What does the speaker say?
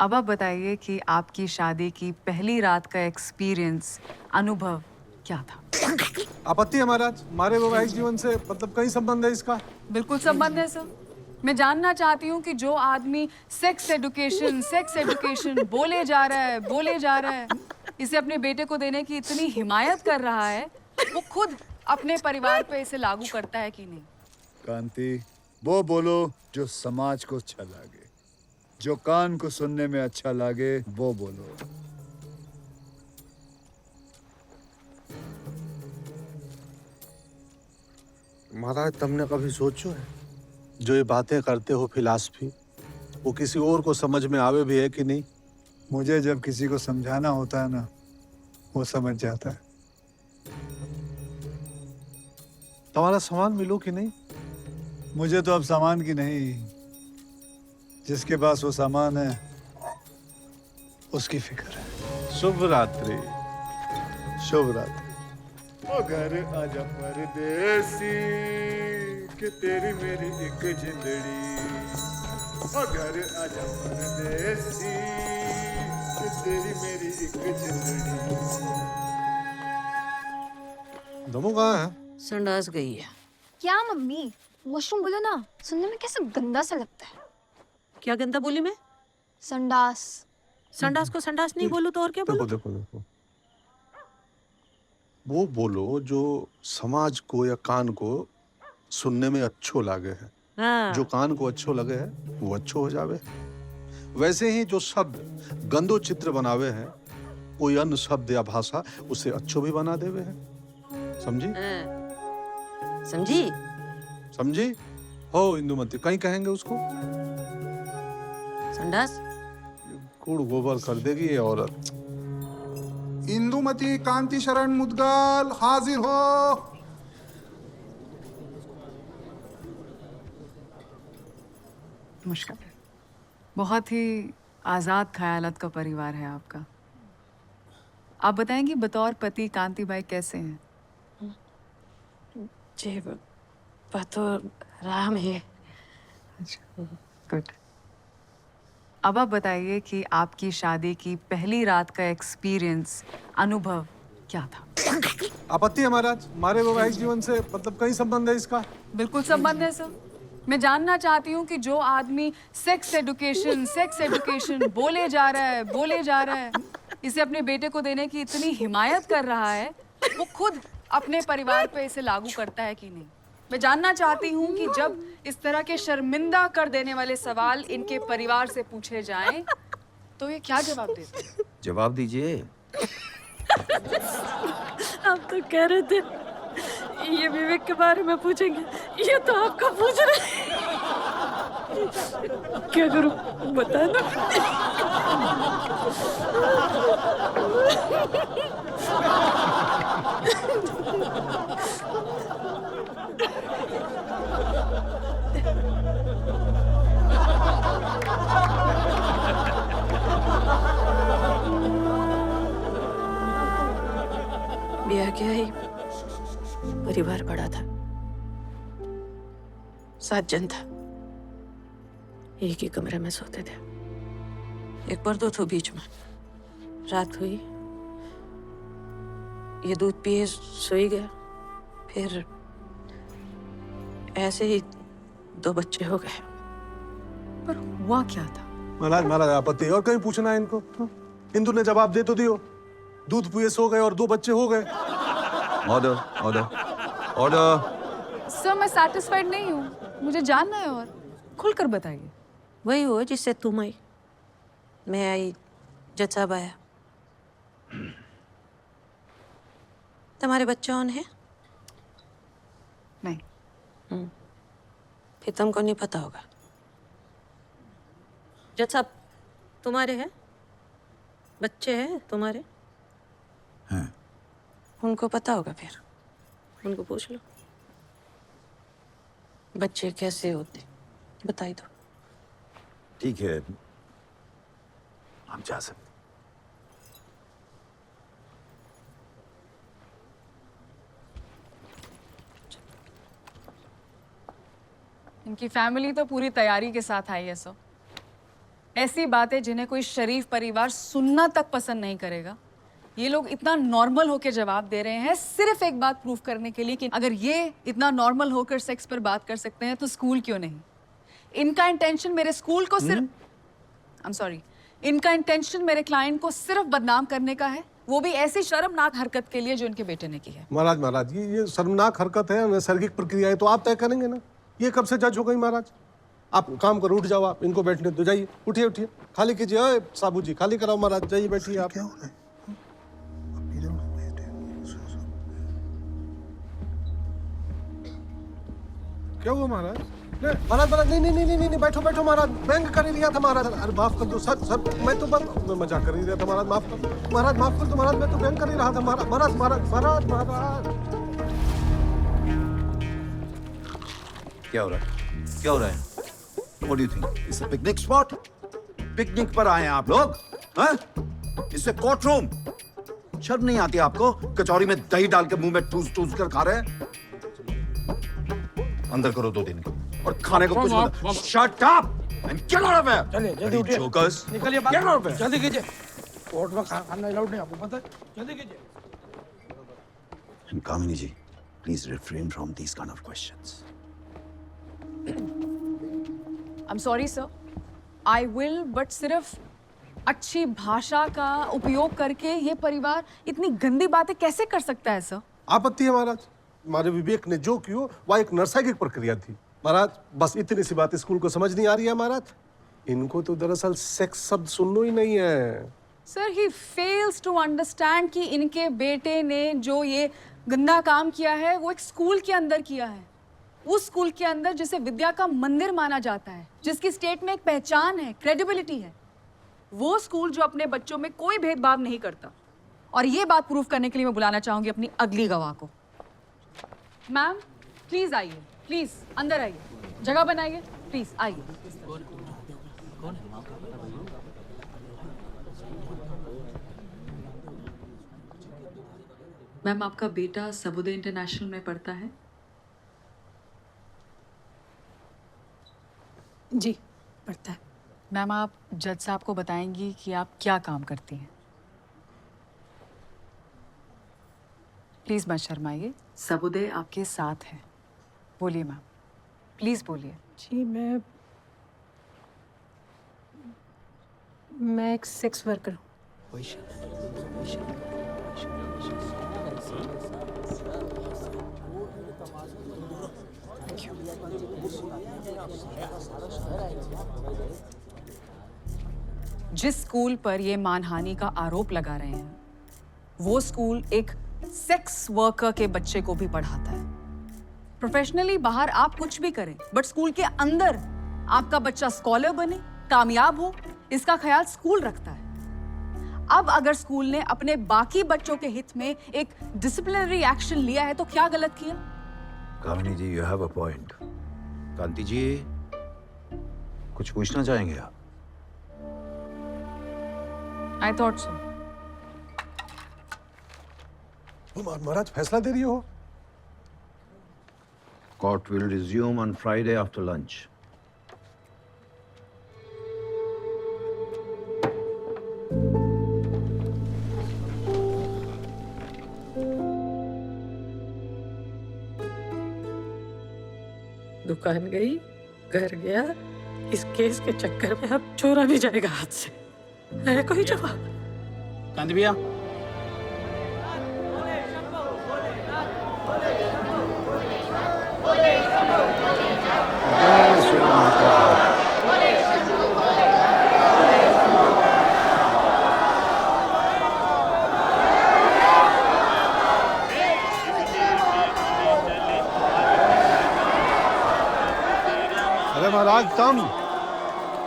अब आप बताइए कि आपकी शादी की पहली रात का एक्सपीरियंस, अनुभव क्या था? आपत्ति है महाराज, हमारे वैवाहिक जीवन से मतलब कहीं संबंध है इसका? बिल्कुल संबंध है सर। मैं जानना चाहती हूँ कि जो आदमी सेक्स एजुकेशन बोले जा रहा है, इसे अपने बेटे को देने की इतनी हिमायत कर रहा है, वो खुद अपने परिवार पे इसे लागू करता है कि नहीं? कांति, वो बोलो जो समाज को अच्छा लगे, जो कान को सुनने में अच्छा लगे वो बोलो। महाराज तुमने कभी सोचो है जो ये बातें करते हो फिलॉसफी, वो किसी और को समझ में आवे भी है कि नहीं? मुझे जब किसी को समझाना होता है ना, वो समझ जाता है। तुम्हारा सामान मिलो कि नहीं? मुझे तो अब सामान की नहीं, जिसके पास वो सामान है उसकी फिक्र है। शुभ रात्रि। शुभ रात्रि। ओ घर आजा परदेसी कि तेरी मेरी एक जिंदड़ी। ओ घर आजा परदेसी कि तेरी मेरी एक जिंदड़ी। दमू कहाँ है? संडास गई है। क्या मम्मी? वॉशरूम बोलो ना, सुनने में कैसा गंदा सा लगता है। क्या गंदा बोली मैं? संडास। संडास को संडास नहीं बोलूं तो और क्या बोलूं? देखो वो बोलो जो समाज को या कान को सुनने में अच्छो लगे है। हाँ। जो कान को अच्छो लगे है वो अच्छो हो जावे। वैसे ही जो शब्द गंदो चित्र बनावे हैं, कोई अन्य शब्द या भाषा उसे अच्छो भी बना देवे है। समझी? हाँ। समझी? समझी? हो इंदुमती, कहीं कहेंगे उसको संडास? कूड़ गोबर कर देगी ये औरत। इंदुमती कांति शरण मुदगल हाजिर हो। मुश्किल है। बहुत ही आजाद ख्यालात का परिवार है आपका। आप बताएंगी बतौर पति कांति भाई कैसे हैं? जी वह तो राम है। गुड। अब आप बताइए कि आपकी शादी की पहली रात का एक्सपीरियंस, अनुभव क्या था? आपत्ति है महाराज, हमारे वैवाहिक जीवन से मतलब कहीं संबंध है इसका? बिल्कुल संबंध है सर। मैं जानना चाहती हूँ कि जो आदमी सेक्स एजुकेशन बोले जा रहा है, इसे अपने बेटे को देने की इतनी हिमायत कर रहा है, वो खुद अपने परिवार पे इसे लागू करता है कि नहीं? मैं जानना चाहती हूँ कि जब इस तरह के शर्मिंदा कर देने वाले सवाल इनके परिवार से पूछे जाएं, तो ये क्या जवाब देते हैं? जवाब दीजिए। आप तो कह रहे थे ये विवेक के बारे में पूछेंगे, ये तो आपका पूछ रहे हैं। क्या करूं बता दो। ब्याह क्या ही परिवार बड़ा था, 7 जन था, एक ही कमरे में सोते थे। एक पर्दो था बीच में। रात हुई, ये दूध पिए सोई गया, फिर ऐसे ही 2 बच्चे हो गए। पर हुआ क्या था? महाराज आपत्ति है और कहीं पूछना है इनको? इंदु ने जवाब दे तो दियो। दूध पिए सो गए और 2 बच्चे हो गए। Order order order. सर मैं सैटिस्फाइड नहीं हूँ, मुझे जानना है और खुलकर बताइए। वही हो जिससे तुम आई, मैं आई, जज साहब आया। तुम्हारे बच्चे कौन है? नहीं। फिर तुमको नहीं पता होगा। जज साहब तुम्हारे हैं? बच्चे हैं तुम्हारे? हैं। उनको पता होगा, फिर उनको पूछ लो बच्चे कैसे होते, बताई दो। ठीक है, हम जा सकते। इनकी फैमिली तो पूरी तैयारी के साथ आई है सर। ऐसी बातें जिन्हें कोई शरीफ परिवार सुनना तक पसंद नहीं करेगा, ये लोग इतना नॉर्मल होकर जवाब दे रहे हैं सिर्फ एक बात प्रूव करने के लिए कि अगर ये इतना नॉर्मल होकर सेक्स पर बात कर सकते हैं तो स्कूल क्यों नहीं। इनका इंटेंशन मेरे स्कूल को सिर्फ इनका इंटेंशन मेरे क्लाइंट को सिर्फ बदनाम करने का है, वो भी ऐसी शर्मनाक हरकत के लिए जो इनके बेटे ने की है। महाराज ये शर्मनाक हरकत है, नैसर्गिक प्रक्रिया है, तो आप तय करेंगे ना। ये कब से जज हो गई महाराज? आप काम करो, उठ जाओ, आप इनको बैठने दो, जाइए, उठिए, खाली कीजिए। ओए साबू जी, खाली कराओ महाराज, जाइए बैठिए आप। क्या हुआ महाराज? महाराज नहीं, बैठो महाराज, बैंक कर ही रहा था महाराज। अरे माफ कर दो सर, मैं तो बस मजाक कर ही रहा था महाराज, माफ कर दो महाराज, मैं तो बैंक कर ही रहा था महाराज। क्या हो रहा है? What do you think? It's a picnic spot? Picnic पर आए हैं आप लोग? हाँ? इससे कोर्ट रूम। शर्म नहीं आती आपको? कचौरी में दही डाल के मुंह में ठूस कर खा रहे हैं? अंदर करो 2 दिन को और खाने को कुछ मत। Shut up and get out of here. चलिए जल्दी उठिए, Jokers. निकलिए Get out of here. जल्दी कीजिए। कोर्ट में खाना अलाउड नहीं, आपको पता है। जल्दी कीजिए। And Kamini ji, please refrain from these kind of questions. I'm sorry sir, I will, but सिर्फ अच्छी भाषा का उपयोग करके ये परिवार इतनी गंदी बातें कैसे कर सकता है सर? आपत्ति है महाराज, हमारे विवेक ने जो किया वह एक नैसर्गिक प्रक्रिया थी महाराज। बस इतनी सी बात स्कूल को समझ नहीं आ रही है महाराज। इनको तो दरअसल सेक्स शब्द सुनना ही नहीं है। Sir he fails to understand कि इनके बेटे ने जो ये गंदा काम किया है वो एक स्कूल के अंदर किया है, उस स्कूल के अंदर जिसे विद्या का मंदिर माना जाता है, जिसकी स्टेट में एक पहचान है, क्रेडिबिलिटी है, वो स्कूल जो अपने बच्चों में कोई भेदभाव नहीं करता। और ये बात प्रूफ करने के लिए मैं बुलाना चाहूंगी अपनी अगली गवाह को। मैम प्लीज आइए, प्लीज अंदर आइए, जगह बनाइए, प्लीज आइए। मैम आपका बेटा सबुदे इंटरनेशनल में पढ़ता है? जी पढ़ता है। मैम आप जज साहब को बताएंगी कि आप क्या काम करती हैं। प्लीज मत शर्माइए, सबुदे आपके साथ है। बोलिए मैम, प्लीज बोलिए। जी मैं एक सेक्स वर्कर हूँ। जिस स्कूल पर ये मानहानि का आरोप लगा रहे हैं वो स्कूल एक सेक्स वर्कर के बच्चे को भी पढ़ाता है। प्रोफेशनली बाहर आप कुछ भी करें, बट स्कूल के अंदर आपका बच्चा स्कॉलर बने, कामयाब हो, इसका ख्याल स्कूल रखता है। अब अगर स्कूल ने अपने बाकी बच्चों के हित में एक डिसिप्लिनरी एक्शन लिया है तो क्या गलत किया? कामिनी जी, you have a point. कांति जी, कुछ पूछना चाहेंगे आप? I thought so. महाराज फैसला दे रही हो? Court will resume on Friday after lunch. दुकान गई, घर गया, इस केस के चक्कर में अब चोरा भी जाएगा हाथ से। है कोई जवाब? कांति भैया, अरे महाराज कम